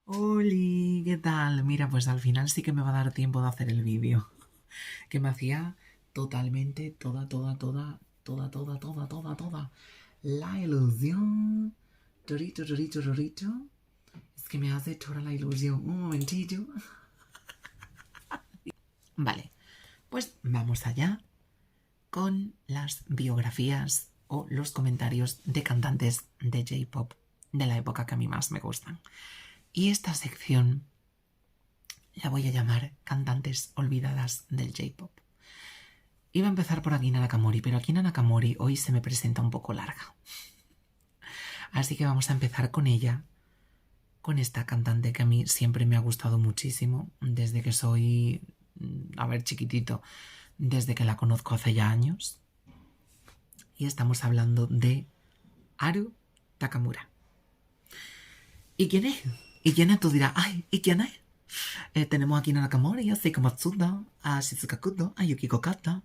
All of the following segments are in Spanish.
Oli, ¿qué tal? Mira, pues al final sí que me va a dar tiempo de hacer el vídeo. Que me hacía totalmente toda la ilusión. Torito. Es que me hace toda la ilusión. Un momentillo. Vale, pues vamos allá con las biografías o los comentarios de cantantes de J-pop de la época que a mí más me gustan. Y esta sección la voy a llamar Cantantes Olvidadas del J-pop. Iba a empezar por Akina Nakamori, pero Akina Nakamori hoy se me presenta un poco larga. Así que vamos a empezar con ella, con esta cantante que a mí siempre me ha gustado muchísimo, desde que soy, chiquitito, desde que la conozco hace ya años. Y estamos hablando de Haru Takamura. ¿Y quién es? ¿Y quién es? Tú dirás, ay, ¿y quién es? Tenemos a Akina Nakamori, a Seiko Matsuda, a Shizuka Kudo, a Yukiko Kata.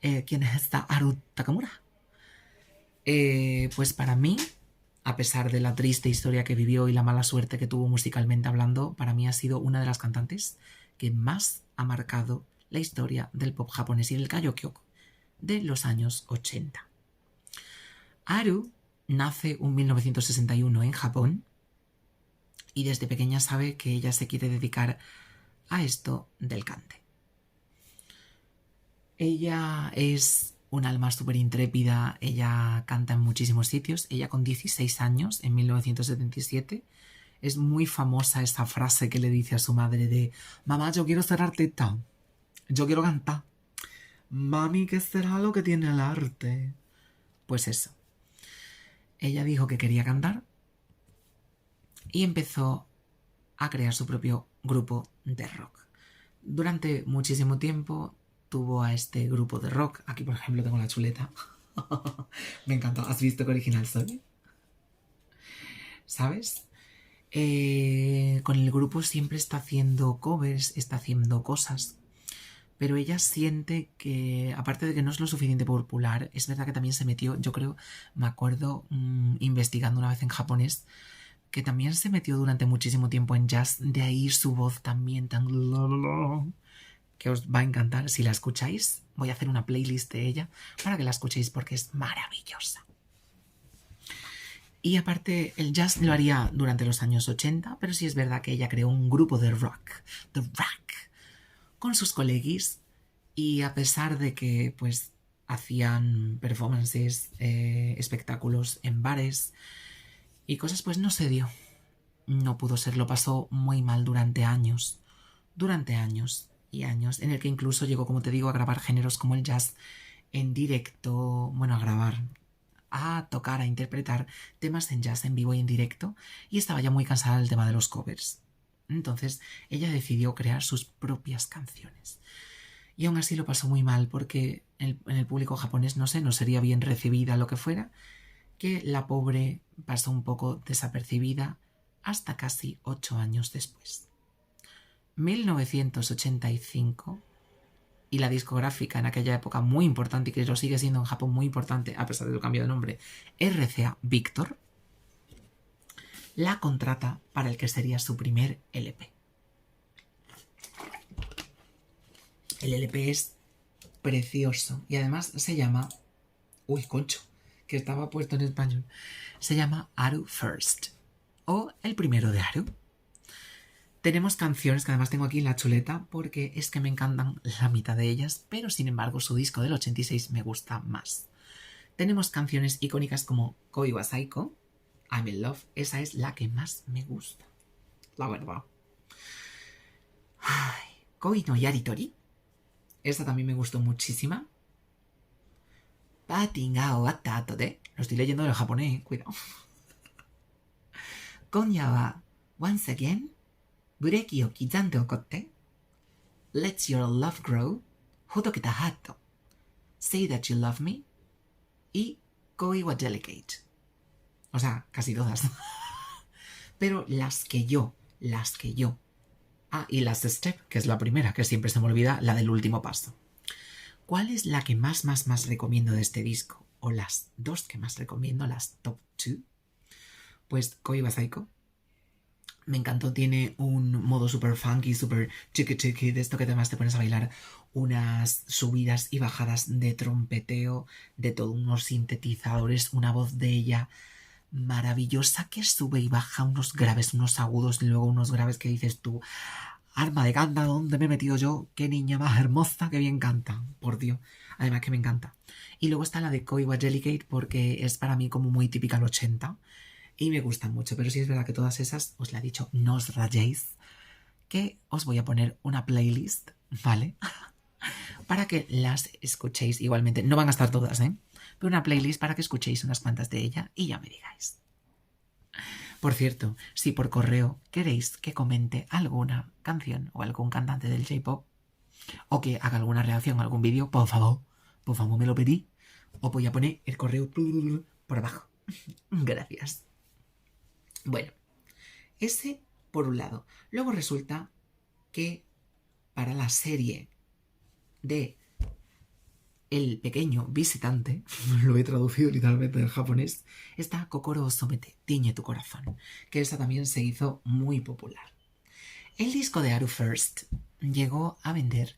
¿Quién es esta Haru Takamura? Pues para mí, a pesar de la triste historia que vivió y la mala suerte que tuvo musicalmente hablando, para mí ha sido una de las cantantes que más ha marcado la historia del pop japonés y del kaiokyoko de los años 80. Haru nace en 1961 en Japón y desde pequeña sabe que ella se quiere dedicar a esto del cante. Ella es un alma súper intrépida, ella canta en muchísimos sitios. Ella con 16 años, en 1977, es muy famosa esa frase que le dice a su madre de mamá, yo quiero ser artista, yo quiero cantar. Mami, ¿qué será lo que tiene el arte? Pues eso. Ella dijo que quería cantar y empezó a crear su propio grupo de rock. Durante muchísimo tiempo tuvo a este grupo de rock. Aquí, por ejemplo, tengo la chuleta. Me encanta. ¿Has visto qué original soy? ¿Sabes? Con el grupo siempre está haciendo covers, está haciendo cosas. Pero ella siente que, aparte de que no es lo suficiente popular, es verdad que también se metió, yo creo, me acuerdo investigando una vez en japonés, que también se metió durante muchísimo tiempo en jazz, de ahí su voz también tan... que os va a encantar. Si la escucháis, voy a hacer una playlist de ella para que la escuchéis porque es maravillosa. Y aparte, el jazz lo haría durante los años 80, pero sí es verdad que ella creó un grupo de rock, con sus coleguis, y a pesar de que pues hacían performances, espectáculos en bares y cosas, pues no se dio. No pudo ser, lo pasó muy mal durante años y años, en el que incluso llegó, como te digo, a grabar géneros como el jazz en directo, a tocar, a interpretar temas en jazz en vivo y en directo, y estaba ya muy cansada del tema de los covers. Entonces ella decidió crear sus propias canciones. Y aún así lo pasó muy mal porque en el público japonés, no sería bien recibida, lo que fuera, que la pobre pasó un poco desapercibida hasta casi 8 años después. 1985, y la discográfica en aquella época muy importante, y que lo sigue siendo en Japón muy importante a pesar del cambio de nombre, RCA Victor, la contrata para el que sería su primer LP. El LP es precioso y además se llama... Uy, concho, que estaba puesto en español. Se llama Haru First, o El primero de Haru. Tenemos canciones que además tengo aquí en la chuleta porque es que me encantan la mitad de ellas, pero sin embargo su disco del 86 me gusta más. Tenemos canciones icónicas como Koi wa Saiko, I'm in Love, esa es la que más me gusta, la verdad. Ay, Koi no Yaritori, esta también me gustó muchísima. Batin ga owatta ato de, lo estoy leyendo en japonés, cuidado. Konya wa Once Again, Bureki o kizande okotte, Let's Your Love Grow, Hodoketa Hato, Say That You Love Me y Koi wa Delicate. O sea, casi todas. Pero las que yo. Ah, y Last Step, que es la primera, que siempre se me olvida, la del último paso. ¿Cuál es la que más recomiendo de este disco? O las dos que más recomiendo, las top 2. Pues Koi wa Saiko, Me encantó, tiene un modo super funky, super chiqui chiqui, de esto que además te pones a bailar unas subidas y bajadas de trompeteo, de todos unos sintetizadores, una voz de ella maravillosa que sube y baja unos graves, unos agudos y luego unos graves que dices tú, arma de canta, ¿dónde me he metido yo? Qué niña más hermosa, qué bien canta, por Dios, además que me encanta. Y luego está la de Koi Jellicate porque es para mí como muy típica al 80 y me gustan mucho, pero sí es verdad que todas esas, os la he dicho, no os rayéis, que os voy a poner una playlist, ¿vale? Para que las escuchéis igualmente. No van a estar todas, ¿eh? Pero una playlist para que escuchéis unas cuantas de ella y ya me digáis. Por cierto, si por correo queréis que comente alguna canción o algún cantante del J-pop o que haga alguna reacción a algún vídeo, por favor me lo pedí. Os voy a poner el correo por abajo. Gracias. Bueno, ese por un lado. Luego resulta que para la serie de El pequeño visitante, lo he traducido literalmente del japonés, está Kokoro Somete, Tiñe tu corazón, que esa también se hizo muy popular. El disco de Aru First llegó a vender,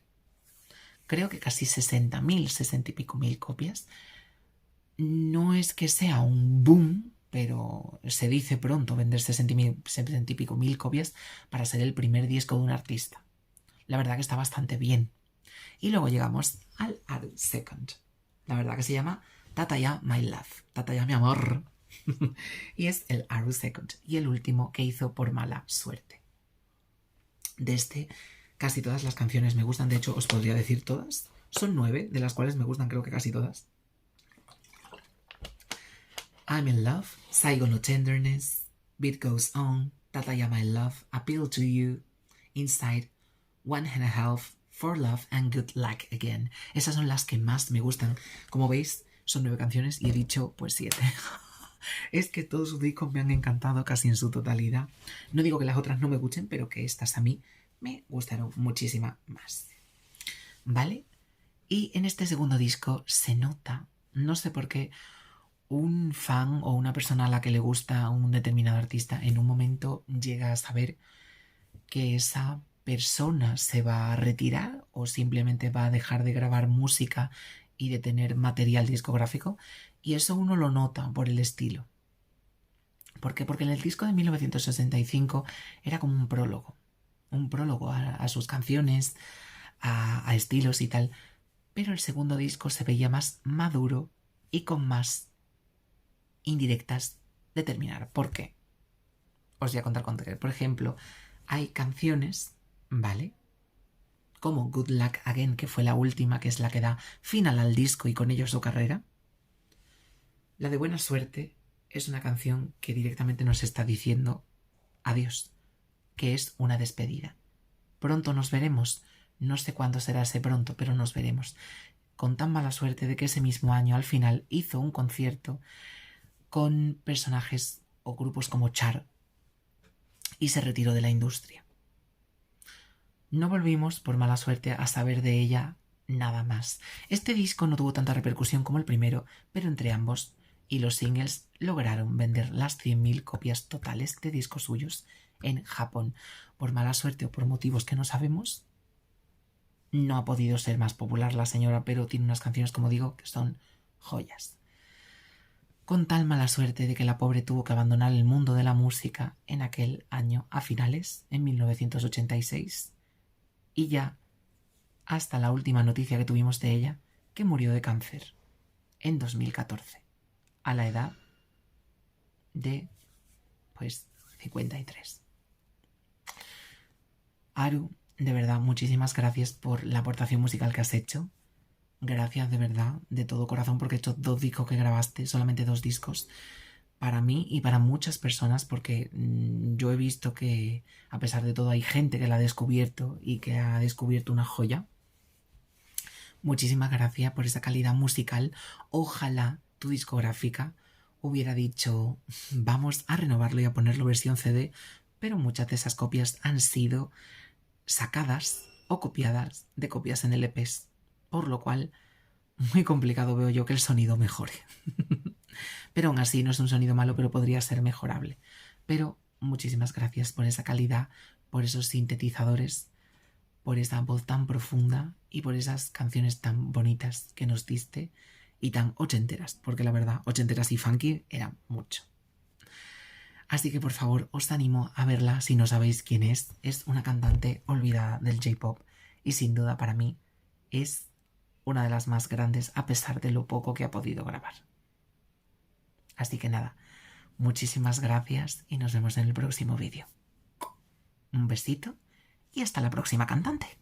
creo que casi 60.000, 60 y pico mil copias. No es que sea un boom, pero se dice pronto vender 60 y pico mil copias para ser el primer disco de un artista. La verdad que está bastante bien. Y luego llegamos al Aru Second. La verdad que se llama Tataya My Love. Tataya mi amor. Y es el Aru Second. Y el último que hizo por mala suerte. De este, casi todas las canciones me gustan. De hecho, os podría decir todas. Son 9, de las cuales me gustan creo que casi todas. I'm in Love, Saigo no Tenderness, Beat Goes On, Tataya My Love, Appeal to You, Inside, One and a Half, For Love and Good Luck Again. Esas son las que más me gustan. Como veis, son 9 canciones y he dicho pues 7. Es que todos sus discos me han encantado casi en su totalidad. No digo que las otras no me gusten, pero que estas a mí me gustaron muchísimo más. ¿Vale? Y en este segundo disco se nota, no sé por qué, un fan o una persona a la que le gusta un determinado artista en un momento llega a saber que esa persona se va a retirar o simplemente va a dejar de grabar música y de tener material discográfico, y eso uno lo nota por el estilo. ¿Por qué? Porque en el disco de 1965 era como un prólogo a sus canciones, a estilos y tal, pero el segundo disco se veía más maduro y con más indirectas de terminar. ¿Por qué? Os voy a contar con qué. Por ejemplo, hay canciones, ¿vale? Como Good Luck Again, que fue la última, que es la que da final al disco y con ello su carrera. La de Buena Suerte es una canción que directamente nos está diciendo adiós, que es una despedida. Pronto nos veremos, no sé cuándo será ese pronto, pero nos veremos. Con tan mala suerte de que ese mismo año al final hizo un concierto con personajes o grupos como Char y se retiró de la industria. No volvimos, por mala suerte, a saber de ella nada más. Este disco no tuvo tanta repercusión como el primero, pero entre ambos y los singles lograron vender las 100.000 copias totales de discos suyos en Japón. Por mala suerte o por motivos que no sabemos, no ha podido ser más popular la señora, pero tiene unas canciones, como digo, que son joyas. Con tal mala suerte de que la pobre tuvo que abandonar el mundo de la música en aquel año a finales, en 1986, y ya hasta la última noticia que tuvimos de ella, que murió de cáncer en 2014, a la edad de, 53. Aru, de verdad, muchísimas gracias por la aportación musical que has hecho. Gracias de verdad, de todo corazón, porque estos 2 discos que grabaste, solamente 2 discos, para mí y para muchas personas, porque yo he visto que a pesar de todo hay gente que la ha descubierto y que ha descubierto una joya. Muchísimas gracias por esa calidad musical. Ojalá tu discográfica hubiera dicho vamos a renovarlo y a ponerlo versión CD, pero muchas de esas copias han sido sacadas o copiadas de copias en LPs, por lo cual muy complicado veo yo que el sonido mejore. Pero aún así no es un sonido malo, pero podría ser mejorable. Pero muchísimas gracias por esa calidad, por esos sintetizadores, por esa voz tan profunda y por esas canciones tan bonitas que nos diste y tan ochenteras, porque la verdad, ochenteras y funky era mucho. Así que por favor os animo a verla si no sabéis quién es. Es una cantante olvidada del J-pop y sin duda para mí es una de las más grandes a pesar de lo poco que ha podido grabar. Así que nada, muchísimas gracias y nos vemos en el próximo vídeo. Un besito y hasta la próxima, cantante.